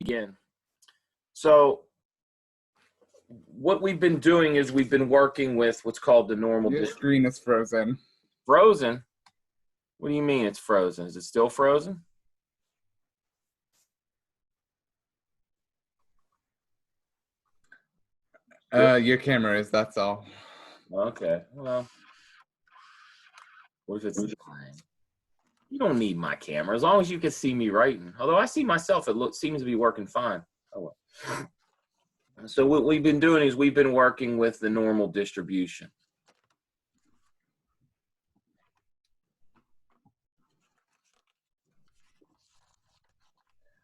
begin. So what we've been doing is we've been working with what's called the normal Your distribution. screen is frozen. Frozen? What do you mean it's frozen? Is it still frozen? Your camera is, that's all. Okay, well, what if it's fine? You don't need my camera as long as you can see me writing. Although I see myself, it seems to be working fine. Oh well. So what we've been doing is we've been working with the normal distribution.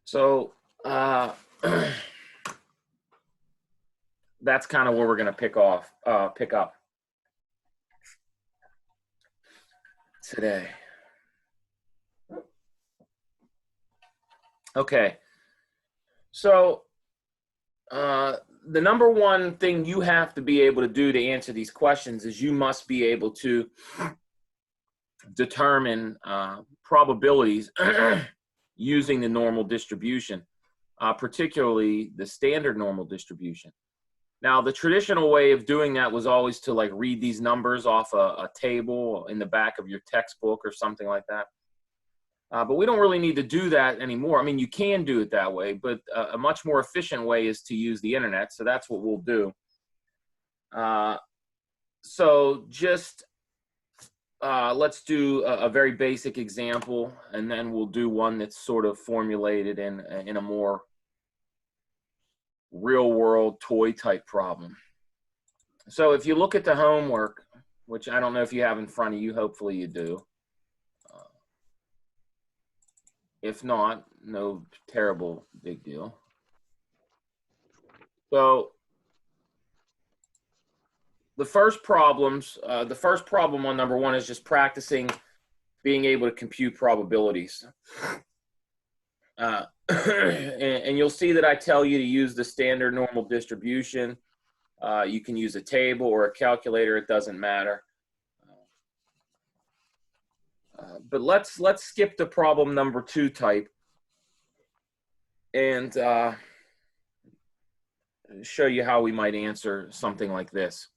So that's kind of where we're going to pick up today. Okay. So the number one thing you have to be able to do to answer these questions is you must be able to determine probabilities using the normal distribution, particularly the standard normal distribution. Now, the traditional way of doing that was always to like read these numbers off a table in the back of your textbook or something like that. But we don't really need to do that anymore. I mean, you can do it that way, but a much more efficient way is to use the internet. So that's what we'll do. So just let's do a very basic example, and then we'll do one that's sort of formulated in a more real world toy type problem. So if you look at the homework, which I don't know if you have in front of you, hopefully you do. If not, no terrible big deal. So the first problem on number one is just practicing being able to compute probabilities. And you'll see that I tell you to use the standard normal distribution. You can use a table or a calculator, it doesn't matter. But let's skip to problem number 2 type and show you how we might answer something like this.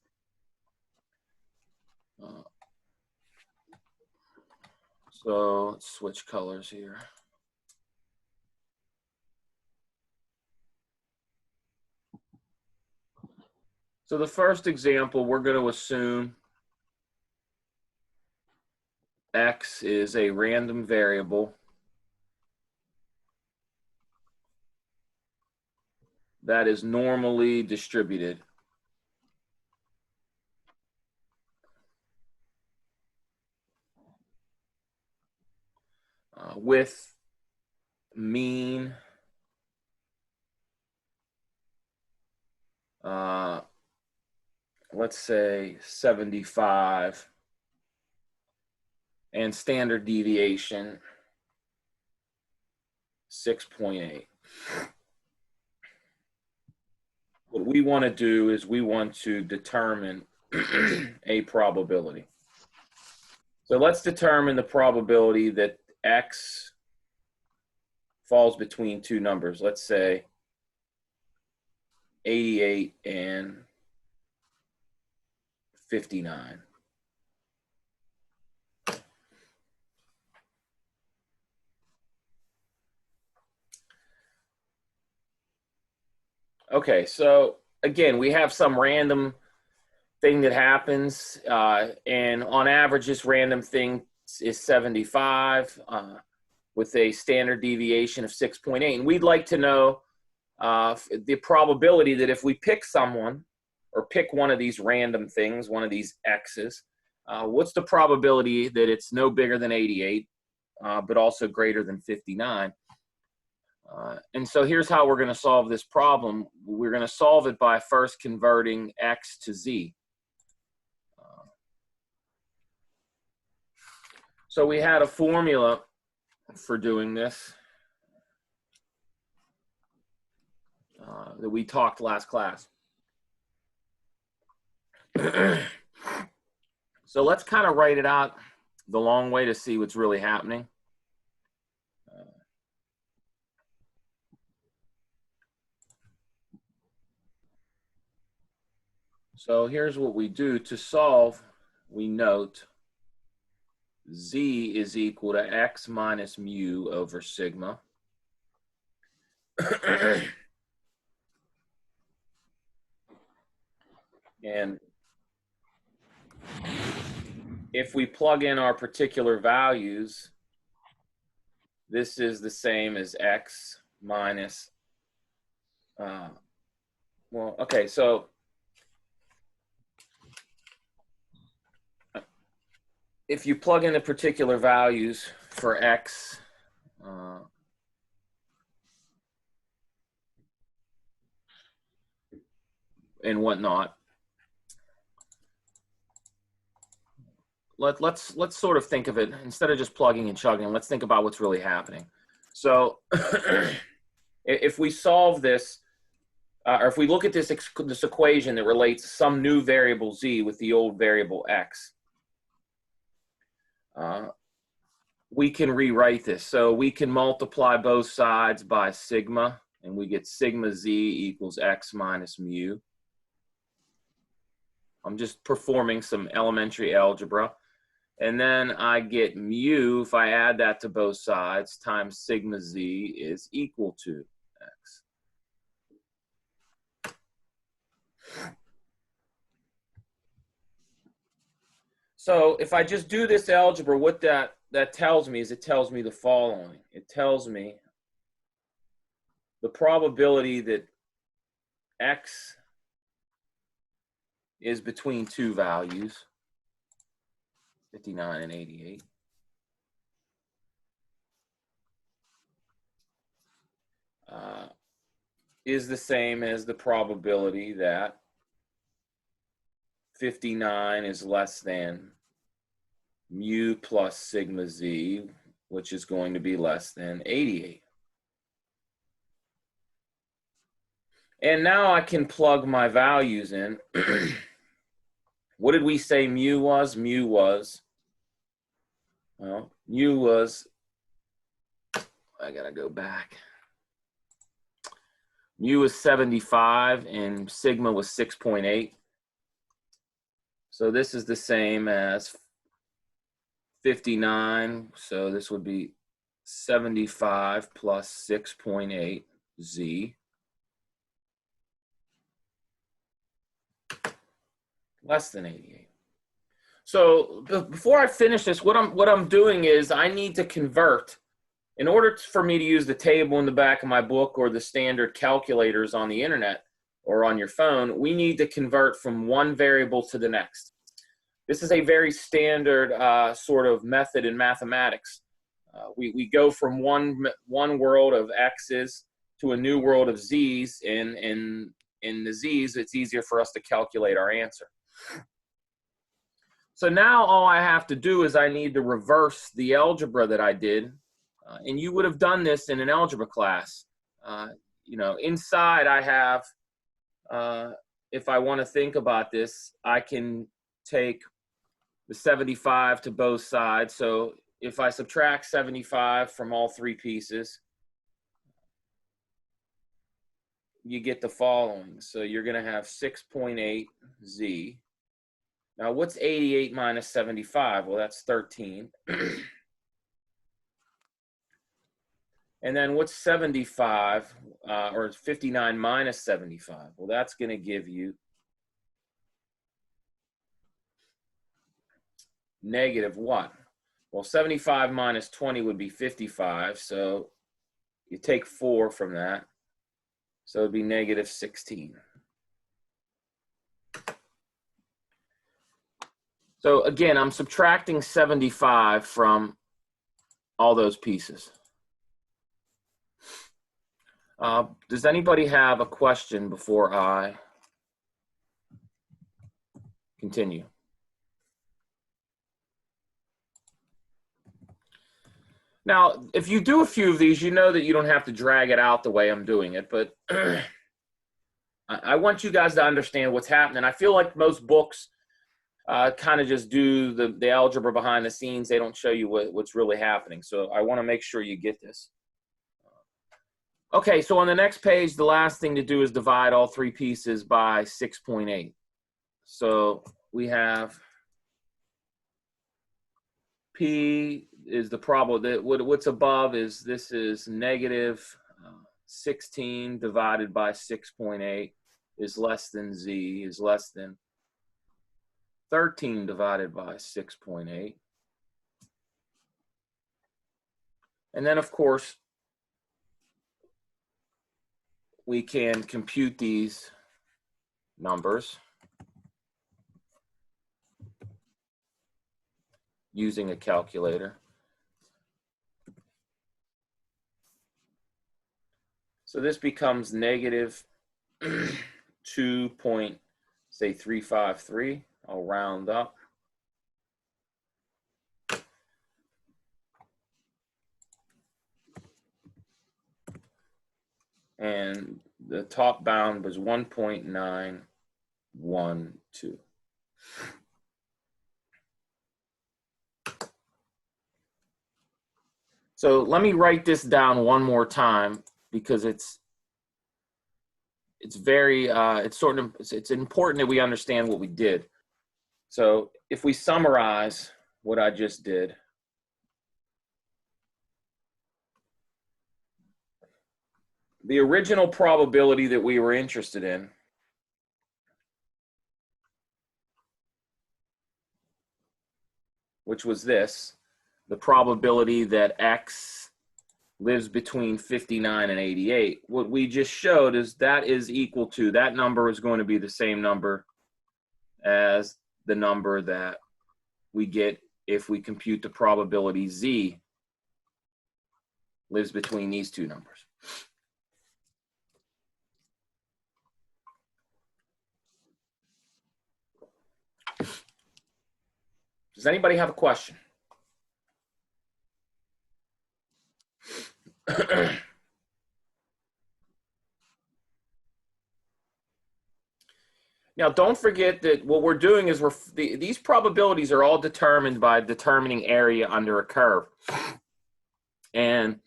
So let's switch colors here. So the first example, we're going to assume X is a random variable that is normally distributed. With mean let's say 75 and standard deviation 6.8. What we want to do is we want to determine a probability. So let's determine the probability that X falls between two numbers. Let's say 88 and 59. Okay, so again, we have some random thing that happens, and on average, this random thing is 75 with a standard deviation of 6.8. And we'd like to know the probability that if we pick someone or pick one of these random things, one of these X's, what's the probability that it's no bigger than 88, but also greater than 59? And so here's how we're going to solve this problem. We're going to solve it by first converting X to Z. So we had a formula for doing this that we talked last class. So let's kind of write it out the long way to see what's really happening. So here's what we do. To solve, we note z is equal to x minus mu over sigma. And if we plug in our particular values, this is the same as x minus, well, okay, so if you plug in the particular values for x, and whatnot, let's sort of think of it, instead of just plugging and chugging, let's think about what's really happening. So if we solve this, or if we look at this equation that relates some new variable z with the old variable x, we can rewrite this. So we can multiply both sides by sigma, and we get sigma z equals x minus mu. I'm just performing some elementary algebra. And then I get mu, if I add that to both sides, times sigma z is equal to x. So if I just do this algebra, what that tells me is, it tells me the following. It tells me the probability that x is between two values, 59 and 88. Is the same as the probability that 59 is less than mu plus sigma z, which is going to be less than 88. And now I can plug my values in. What did we say mu was? Mu was, well, mu was, I gotta go back. Mu was 75 and sigma was 6.8. So this is the same as 59. So this would be 75 plus 6.8 z. Less than 88. So before I finish this, what I'm doing is I need to convert. In order for me to use the table in the back of my book or the standard calculators on the internet or on your phone, we need to convert from one variable to the next. This is a very standard sort of method in mathematics. We go from one world of x's to a new world of z's, and in the z's, it's easier for us to calculate our answer. So now all I have to do is I need to reverse the algebra that I did. And you would have done this in an algebra class. You know, inside I have, if I want to think about this, I can take the 75 to both sides. So if I subtract 75 from all three pieces, you get the following. So you're going to have 6.8 z. Now what's 88 minus 75? Well, that's 13. And then what's 75, or 59 minus 75? Well, that's going to give you negative what? Well, 75 minus 20 would be 55. So you take 4 from that. So it would be negative 16. So again, I'm subtracting 75 from all those pieces. Does anybody have a question before I continue? Now, if you do a few of these, you know that you don't have to drag it out the way I'm doing it, but I want you guys to understand what's happening. I feel like most books kind of just do the algebra behind the scenes. They don't show you what's really happening. So I want to make sure you get this. Okay, so on the next page, the last thing to do is divide all three pieces by 6.8. So we have P is the probability, what's above is, this is negative 16 divided by 6.8 is less than Z is less than 13 divided by 6.8. And then, of course, we can compute these numbers using a calculator. So this becomes negative 2.353. I'll round up. And the top bound was 1.912. So let me write this down one more time, because it's very it's important that we understand what we did. So if we summarize what I just did, the original probability that we were interested in which was this, the probability that X lives between 59 and 88. What we just showed is that is equal to, that number is going to be the same number as the number that we get if we compute the probability Z lives between these two numbers. Does anybody have a question? Now, don't forget that what we're doing is these probabilities are all determined by determining area under a curve. And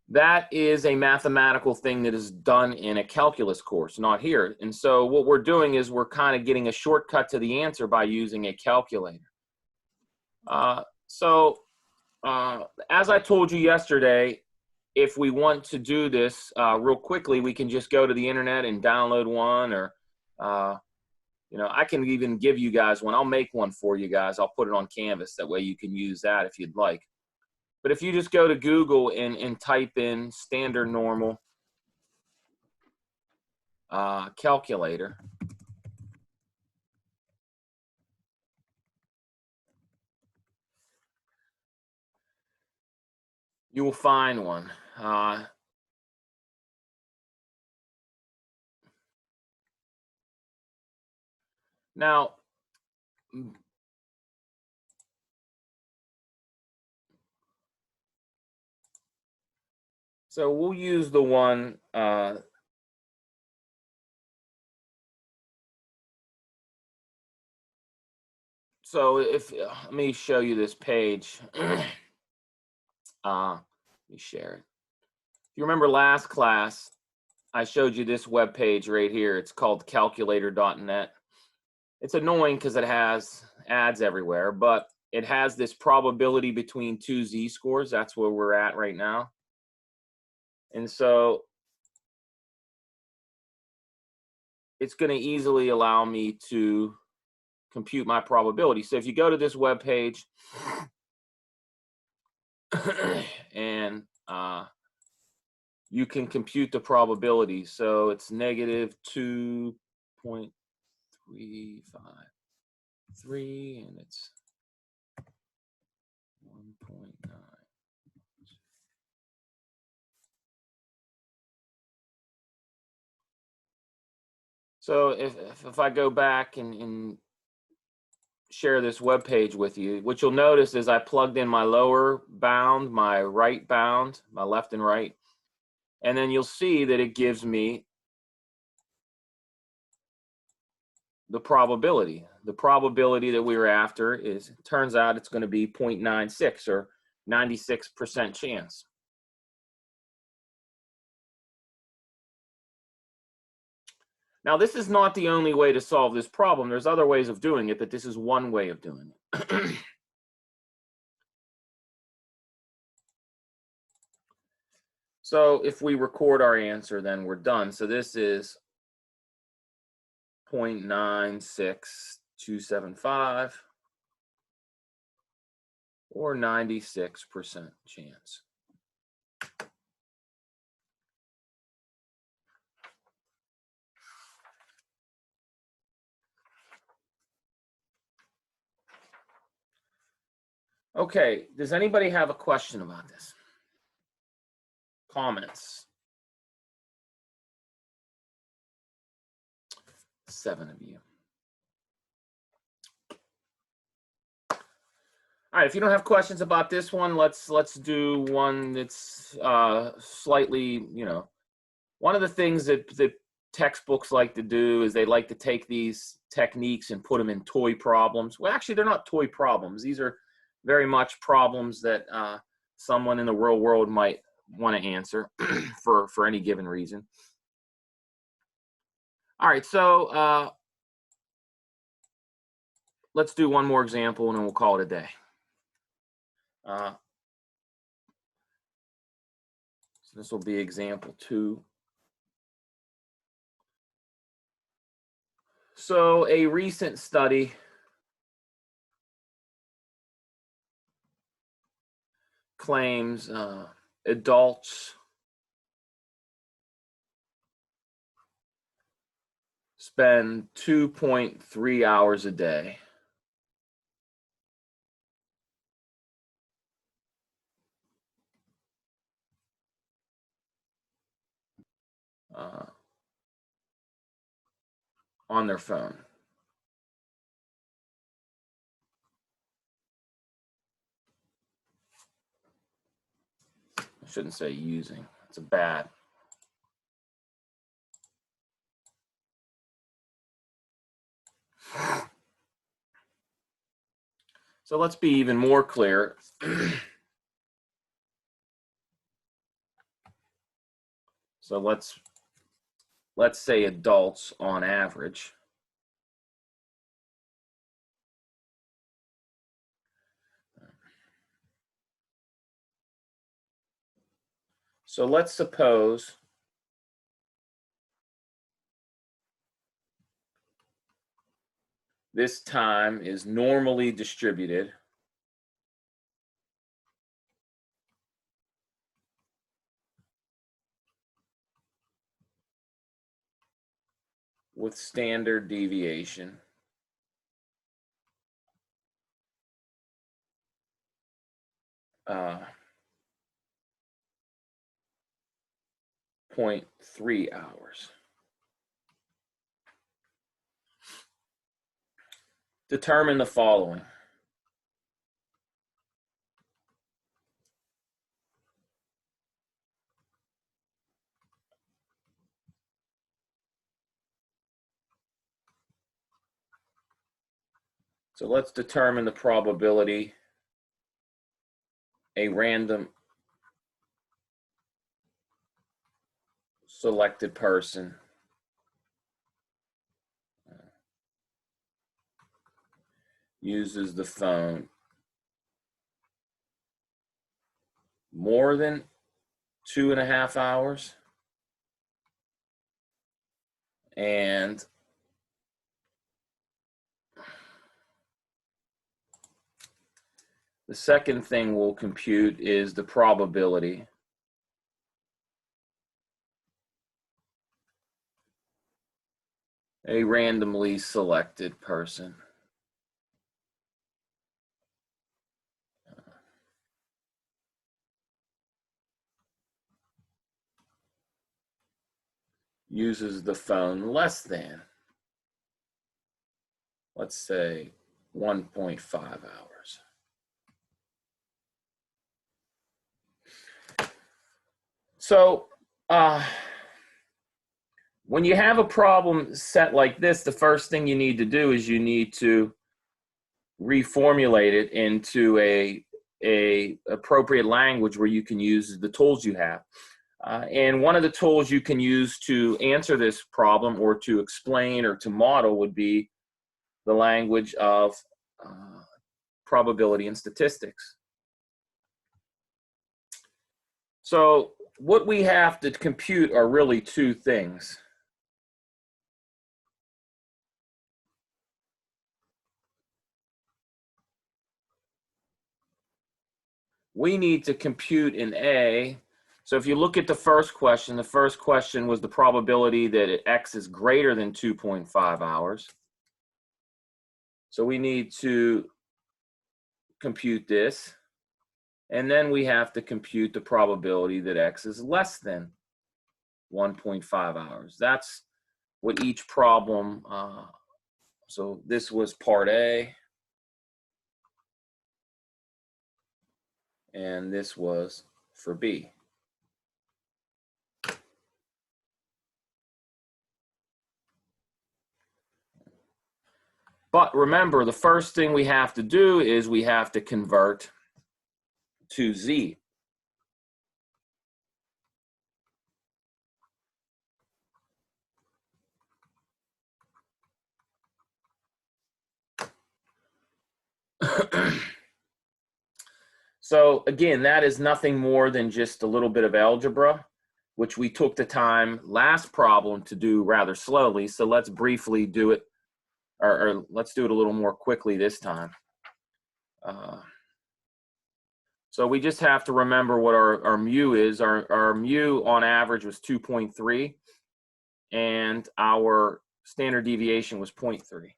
that is a mathematical thing that is done in a calculus course, not here. And so what we're doing is we're kind of getting a shortcut to the answer by using a calculator. As I told you yesterday, if we want to do this real quickly, we can just go to the internet and download one, or you know, I can even give you guys one. I'll make one for you guys. I'll put it on Canvas. That way you can use that if you'd like. But if you just go to Google and type in standard normal calculator, you will find one. Now, so we'll use the one so if let me show you this page. Let me share it. If you remember last class, I showed you this web page right here. It's called calculator.net. It's annoying because it has ads everywhere, but it has this probability between two z-scores. That's where we're at right now. And so it's going to easily allow me to compute my probability. So if you go to this web page and you can compute the probability. So it's negative 2.353, and it's 1.9. So if I go back and share this web page with you, what you'll notice is I plugged in my lower bound, my right bound, my left and right, and then you'll see that it gives me the probability. The probability that we were after is, it turns out it's going to be 0.96, or 96% chance. Now, this is not the only way to solve this problem. There's other ways of doing it, but this is one way of doing it. So if we record our answer, then we're done. So this is 0.96275 or 96% chance. Okay, does anybody have a question about this? Comments? 7 of you. All right, if you don't have questions about this one, let's do one that's slightly, one of the things that textbooks like to do is they like to take these techniques and put them in toy problems. Well, actually, they're not toy problems. These are very much problems that someone in the real world might want to answer for any given reason. All right, so let's do one more example and then we'll call it a day. So this will be example 2. So a recent study claims adults spend 2.3 hours a day on their phone. I shouldn't say using. It's a bad. So let's be even more clear. So let's say adults on average so let's suppose this time is normally distributed with standard deviation uh, 0.3 hours. Determine the following. So let's determine the probability a random selected person uses the phone more than 2.5 hours and the second thing we'll compute is the probability a randomly selected person uses the phone less than, let's say, 1.5 hours. So when you have a problem set like this, the first thing you need to do is you need to reformulate it into a appropriate language where you can use the tools you have. And one of the tools you can use to answer this problem or to explain or to model would be the language of probability and statistics. So what we have to compute are really two things. We need to compute in A. So if you look at the first question was the probability that X is greater than 2.5 hours. So we need to compute this. And then we have to compute the probability that X is less than 1.5 hours. That's what each problem, so this was part A. And this was for B. But remember, the first thing we have to do is we have to convert to Z. So again, that is nothing more than just a little bit of algebra, which we took the time last problem to do rather slowly. So let's briefly do it, or let's do it a little more quickly this time. So we just have to remember what our mu is. Our mu on average was 2.3, and our standard deviation was 0.3.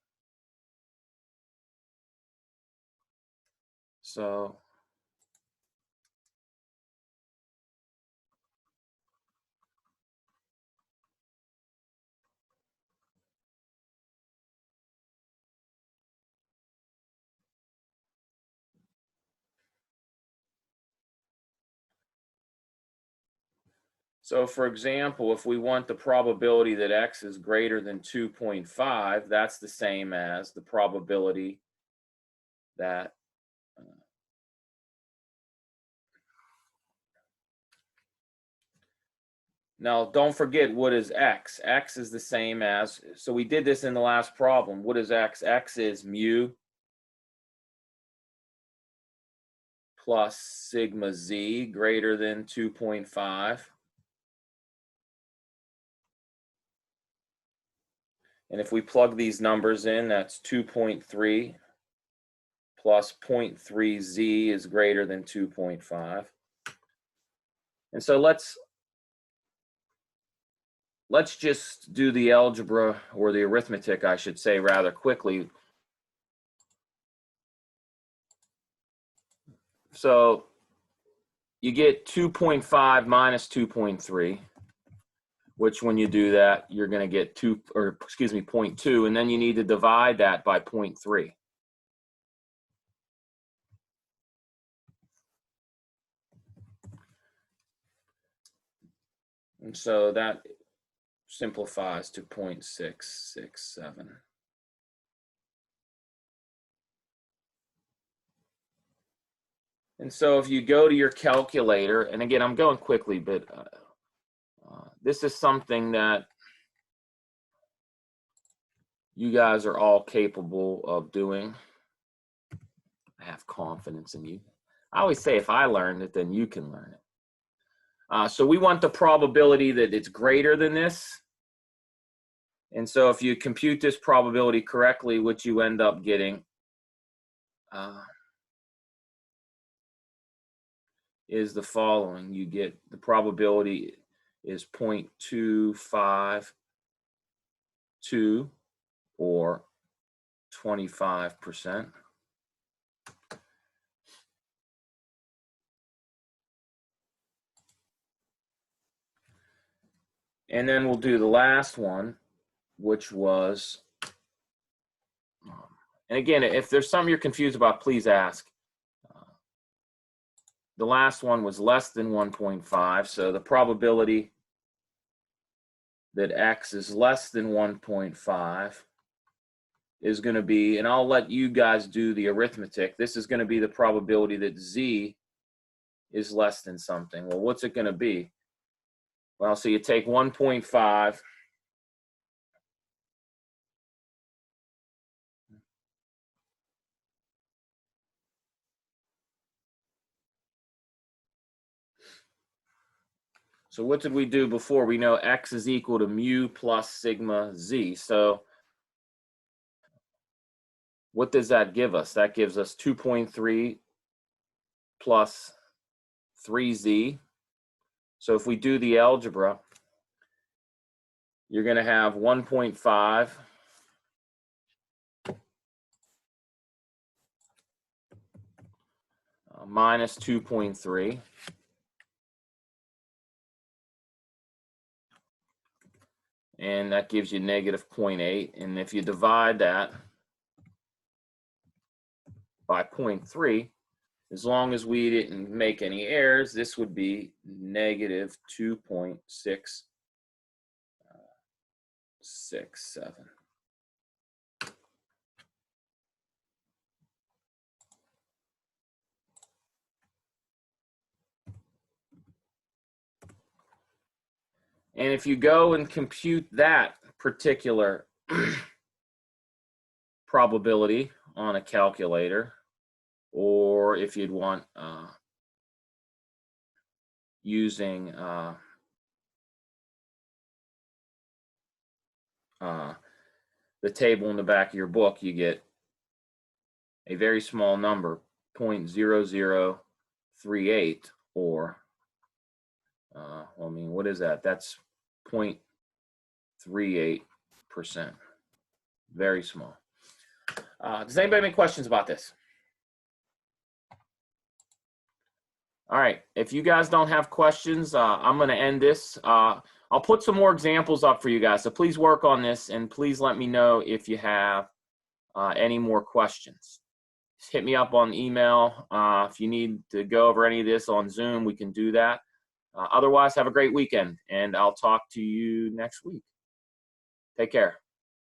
So for example, if we want the probability that X is greater than 2.5, that's the same as the probability that now don't forget, what is X? X is the same as, so we did this in the last problem. What is X? X is mu plus sigma Z greater than 2.5. And if we plug these numbers in, that's 2.3 plus 0.3 Z is greater than 2.5. And so let's just do the algebra, or the arithmetic, I should say, rather quickly. So you get 2.5 minus 2.3. Which when you do that, you're going to get 0.2, and then you need to divide that by 0.3. And so that simplifies to 0.667. And so if you go to your calculator, and again, I'm going quickly, but this is something that you guys are all capable of doing. I have confidence in you. I always say if I learned it, then you can learn it. So we want the probability that it's greater than this. And so if you compute this probability correctly, what you end up getting is the following. You get the probability is 0.252, or 25%. And then we'll do the last one, which was, and again, if there's something you're confused about, please ask. The last one was less than 1.5, so the probability that X is less than 1.5 is going to be, and I'll let you guys do the arithmetic, this is going to be the probability that Z is less than something. Well, what's it going to be? Well, so you take 1.5. So what did we do before? We know x is equal to mu plus sigma z. So what does that give us? That gives us 2.3 plus 3z. So if we do the algebra, you're going to have 1.5 minus 2.3. And that gives you negative 0.8. And if you divide that by 0.3, as long as we didn't make any errors, this would be negative 2.667. And if you go and compute that particular probability on a calculator, or if you'd want using the table in the back of your book, you get a very small number, 0.0038, or I mean, what is that? That's 0.38%. Very small. Does anybody have any questions about this? All right, if you guys don't have questions, I'm going to end this. I'll put some more examples up for you guys, so please work on this, and please let me know if you have any more questions. Just hit me up on email. If you need to go over any of this on Zoom, we can do that. Otherwise, have a great weekend, and I'll talk to you next week. Take care.